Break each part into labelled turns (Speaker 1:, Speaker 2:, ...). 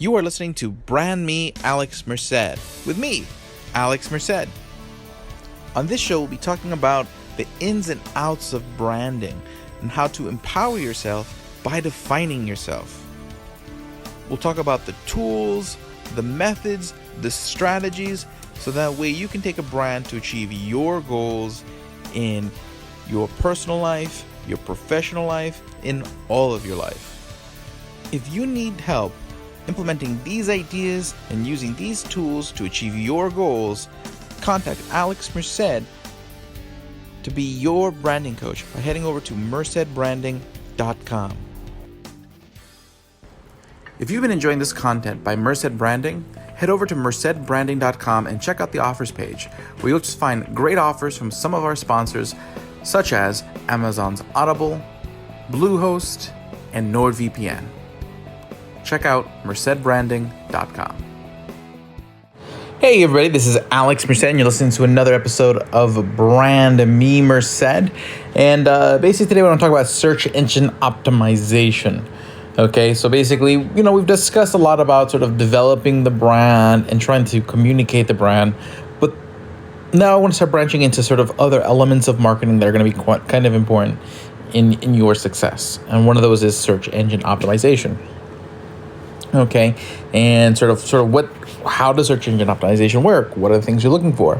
Speaker 1: You are listening to Brand Me, Alex Merced, with me, Alex Merced. On this show, we'll be talking about the ins and outs of branding and how to empower yourself by defining yourself. We'll talk about the tools, the methods, the strategies, so that way you can take a brand to achieve your goals in your personal life, your professional life, in all of your life. If you need help implementing these ideas and using these tools to achieve your goals, contact Alex Merced to be your branding coach by heading over to mercedbranding.com. If you've been enjoying this content by Merced Branding, head over to mercedbranding.com and check out the offers page, where you'll just find great offers from some of our sponsors, such as Amazon's Audible, Bluehost, and NordVPN. Check out mercedbranding.com. Hey everybody, this is Alex Merced, and you're listening to another episode of Brand Me Merced. And basically today we're going to talk about search engine optimization. Okay, so basically, we've discussed a lot about sort of developing the brand and trying to communicate the brand, but now I want to start branching into sort of other elements of marketing that are going to be quite kind of important in your success. And one of those is search engine optimization. Okay, and sort of how does search engine optimization work? What are the things you're looking for?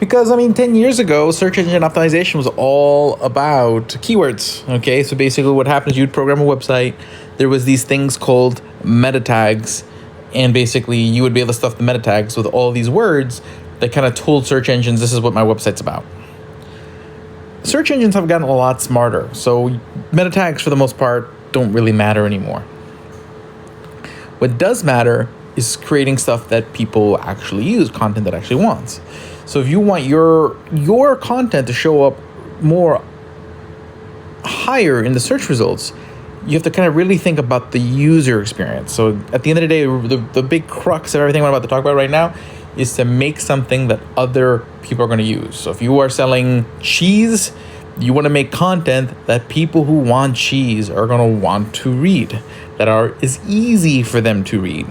Speaker 1: Because 10 years ago, search engine optimization was all about keywords. Okay, so basically what happens, you'd program a website, there was these things called meta tags, and basically you would be able to stuff the meta tags with all these words that kind of told search engines, this is what my website's about. Search engines have gotten a lot smarter, so meta tags for the most part don't really matter anymore. What does matter is creating stuff that people actually use, content that actually wants. So if you want your content to show up more higher in the search results, you have to kind of really think about the user experience. So at the end of the day, the big crux of everything I'm about to talk about right now is to make something that other people are going to use. So if you are selling cheese, you want to make content that people who want cheese are going to want to read, is easy for them to read,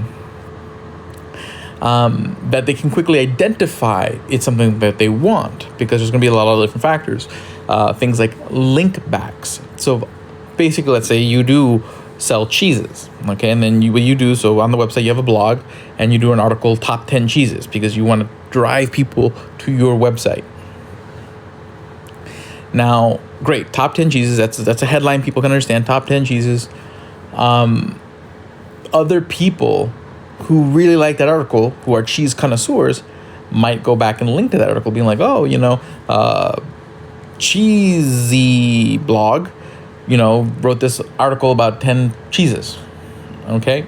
Speaker 1: that they can quickly identify it's something that they want, because there's going to be a lot of different factors, things like link backs. So basically, let's say you do sell cheeses, okay, and then what you do, so on the website you have a blog and you do an article, top 10 cheeses, because you want to drive people to your website. Now, great, top 10 cheeses, that's a headline people can understand, top 10 cheeses. Other people who really like that article, who are cheese connoisseurs, might go back and link to that article, being like, cheesy blog, wrote this article about 10 cheeses. Okay,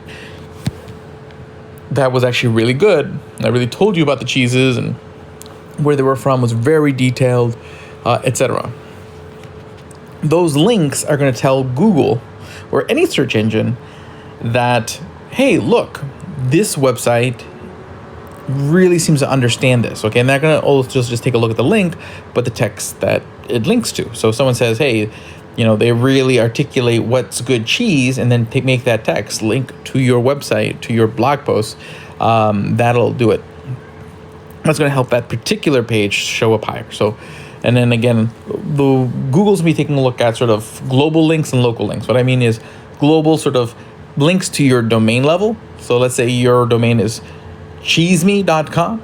Speaker 1: that was actually really good. I really told you about the cheeses and where they were from, was very detailed, etc. Those links are going to tell Google or any search engine that, hey, look, this website really seems to understand this, okay? And they're going to also just take a look at the link, but the text that it links to. So if someone says, hey, they really articulate what's good cheese, and then make that text link to your website, to your blog post, that'll do it. That's going to help that particular page show up higher. So, and then again, Google's going to be taking a look at sort of global links and local links. What I mean is global sort of links to your domain level. So let's say your domain is cheeseme.com,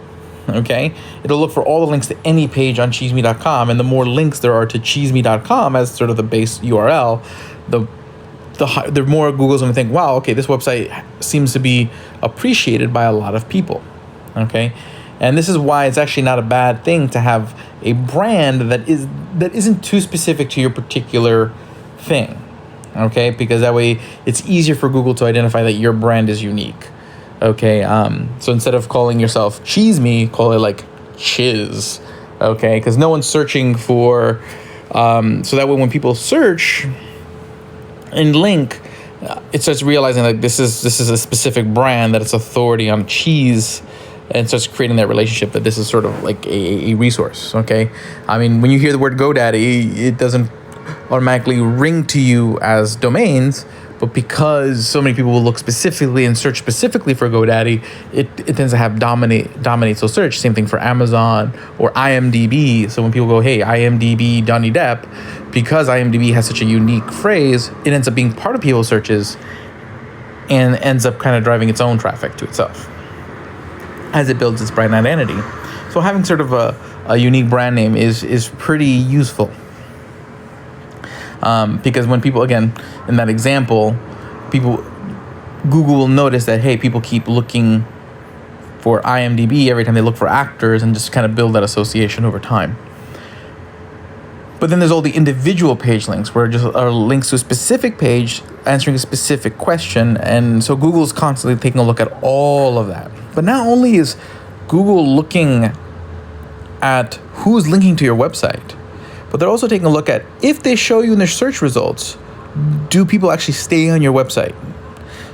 Speaker 1: okay? It'll look for all the links to any page on cheeseme.com, and the more links there are to cheeseme.com as sort of the base URL, the more Google's going to think, wow, okay, this website seems to be appreciated by a lot of people, okay? And this is why it's actually not a bad thing to have a brand that isn't too specific to your particular thing. Okay, because that way it's easier for Google to identify that your brand is unique. Okay, so instead of calling yourself Cheese Me, call it like Chiz. Okay, because no one's searching for, so that way when people search and link, it starts realizing that this is a specific brand, that it's authority on cheese, and starts creating that relationship that this is sort of like a resource. Okay, when you hear the word GoDaddy, it doesn't automatically ring to you as domains, But because so many people will look specifically and search specifically for GoDaddy, it tends to have dominate so search. Same thing for Amazon or IMDb. So when people go, hey, IMDb Donnie Depp, because IMDb has such a unique phrase, it ends up being part of people's searches and ends up kind of driving its own traffic to itself as it builds its brand identity. So having sort of a unique brand name is pretty useful. Because when people, again, in that example, Google will notice that, hey, people keep looking for IMDb every time they look for actors, and just kind of build that association over time. But then there's all the individual page links, where just are links to a specific page answering a specific question. And so Google's constantly taking a look at all of that. But not only is Google looking at who's linking to your website, but they're also taking a look at, if they show you in their search results, do people actually stay on your website?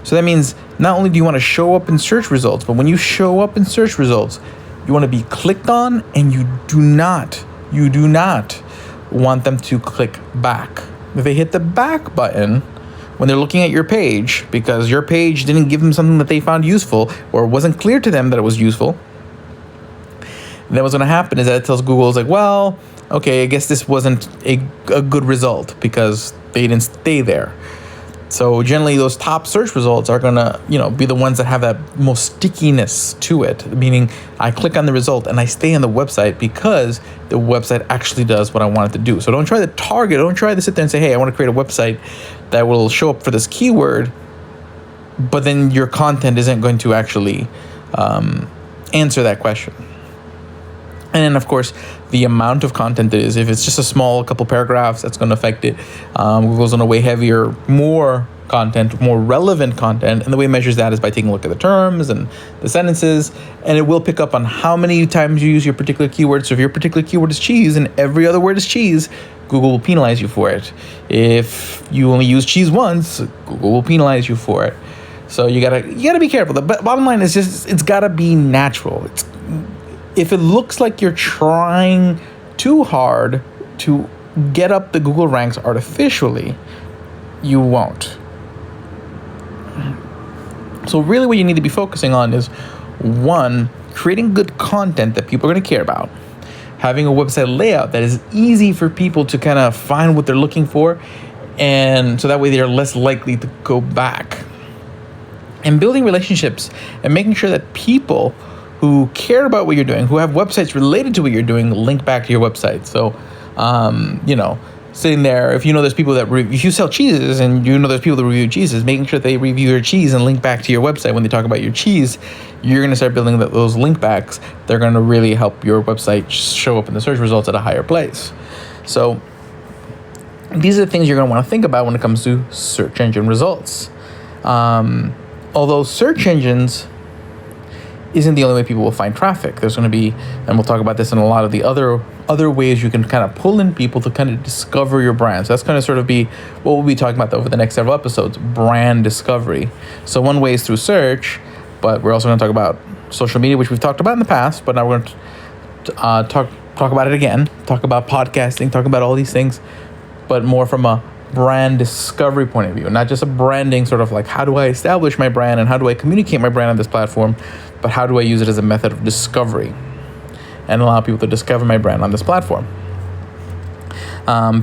Speaker 1: So that means not only do you want to show up in search results, but when you show up in search results, you want to be clicked on, and you do not want them to click back. If they hit the back button when they're looking at your page because your page didn't give them something that they found useful, or wasn't clear to them that it was useful, then what's going to happen is that it tells Google, it's like, well, okay, I guess this wasn't a good result because they didn't stay there. So generally those top search results are going to, be the ones that have that most stickiness to it, meaning I click on the result and I stay on the website because the website actually does what I want it to do. So don't try to target, don't try to sit there and say, hey, I want to create a website that will show up for this keyword, but then your content isn't going to actually answer that question. And then, of course, the amount of content it is. If it's just a small couple paragraphs, that's going to affect it. Google's going to weigh heavier, more content, more relevant content. And the way it measures that is by taking a look at the terms and the sentences. And it will pick up on how many times you use your particular keyword. So if your particular keyword is cheese and every other word is cheese, Google will penalize you for it. If you only use cheese once, Google will penalize you for it. So you gotta be careful. The bottom line is just, it's gotta be natural. If it looks like you're trying too hard to get up the Google ranks artificially, you won't. So really what you need to be focusing on is, one, creating good content that people are going to care about, having a website layout that is easy for people to kind of find what they're looking for, and so that way they're less likely to go back, and building relationships and making sure that people who care about what you're doing, who have websites related to what you're doing, link back to your website. So, sitting there, if there's people that if you sell cheeses and there's people that review cheeses, making sure they review your cheese and link back to your website when they talk about your cheese, you're going to start building those link backs. They're going to really help your website show up in the search results at a higher place. So these are the things you're going to want to think about when it comes to search engine results. Although search engines isn't the only way people will find traffic. There's going to be, and we'll talk about this in a lot of the other ways you can kind of pull in people to kind of discover your brand. So that's going to sort of be what we'll be talking about over the next several episodes, brand discovery. So one way is through search, but we're also going to talk about social media, which we've talked about in the past, but now we're going to talk about it again, talk about podcasting, talk about all these things, but more from a brand discovery point of view, not just a branding sort of like, how do I establish my brand and how do I communicate my brand on this platform, but how do I use it as a method of discovery and allow people to discover my brand on this platform.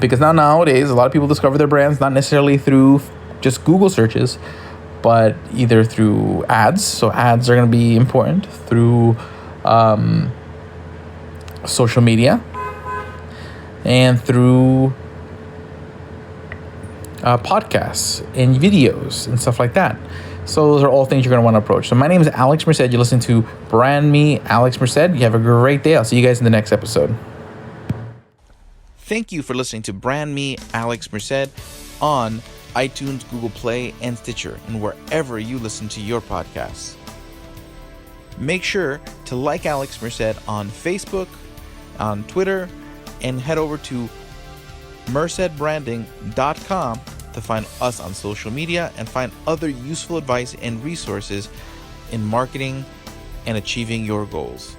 Speaker 1: Because nowadays, a lot of people discover their brands not necessarily through just Google searches, but either through ads. So ads are going to be important, through social media, and through podcasts and videos and stuff like that. So those are all things you're going to want to approach. So my name is Alex Merced. You're listening to Brand Me, Alex Merced. You have a great day. I'll see you guys in the next episode. Thank you for listening to Brand Me, Alex Merced on iTunes, Google Play, and Stitcher, and wherever you listen to your podcasts. Make sure to like Alex Merced on Facebook, on Twitter, and head over to mercedbranding.com to find us on social media and find other useful advice and resources in marketing and achieving your goals.